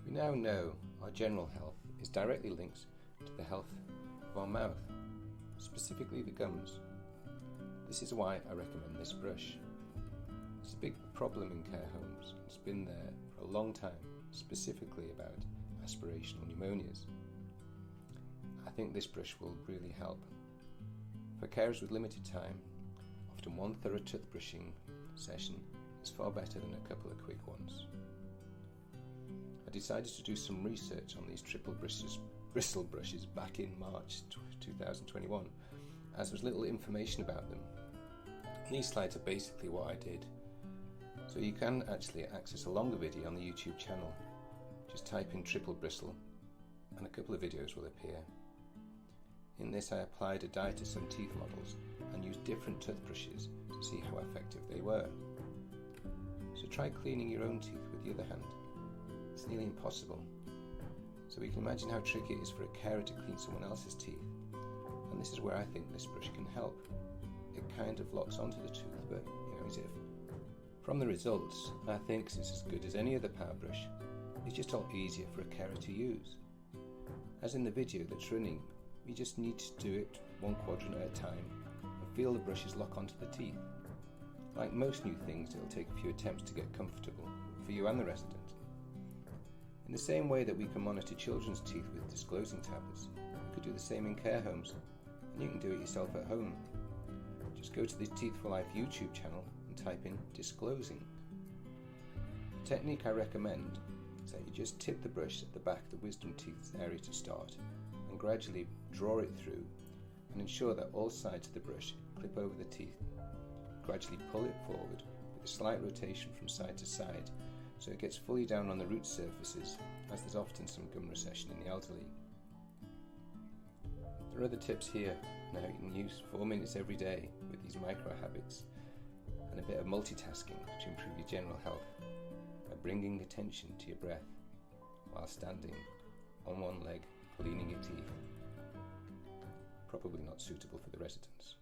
We now know our general health is directly linked to the health of our mouth, specifically the gums. This is why I recommend this brush. It's a big problem in care homes. It's been there for a long time, specifically about aspirational pneumonias. I think this brush will really help. For carers with limited time, often one thorough toothbrushing session is far better than a couple of quick ones. I decided to do some research on these Triple-Bristle brushes back in March 2021, as there was little information about them. And these slides are basically what I did. So you can actually access a longer video on the YouTube channel. Just type in Triple-Bristle and a couple of videos will appear. In this I applied a dye to some teeth models and used different toothbrushes to see how effective they were. So try cleaning your own teeth with the other hand. It's nearly impossible. So we can imagine how tricky it is for a carer to clean someone else's teeth. And this is where I think this brush can help. It kind of locks onto the tooth, but as if. From the results, I think it's as good as any other power brush. It's just a lot easier for a carer to use. As in the video that's running, we just need to do it one quadrant at a time and feel the brushes lock onto the teeth. Like most new things, it'll take a few attempts to get comfortable for you and the resident. In the same way that we can monitor children's teeth with disclosing tablets, we could do the same in care homes, and you can do it yourself at home. Just go to the Teeth for Life YouTube channel and type in disclosing. The technique I recommend is that you just tip the brush at the back of the wisdom teeth area to start, and gradually draw it through and ensure that all sides of the brush clip over the teeth. Gradually pull it forward with a slight rotation from side to side so it gets fully down on the root surfaces, as there's often some gum recession in the elderly. There are other tips here on how you can use 4 minutes every day with these micro habits and a bit of multitasking to improve your general health by bringing attention to your breath while standing on one leg, cleaning your teeth. Probably not suitable for the residents.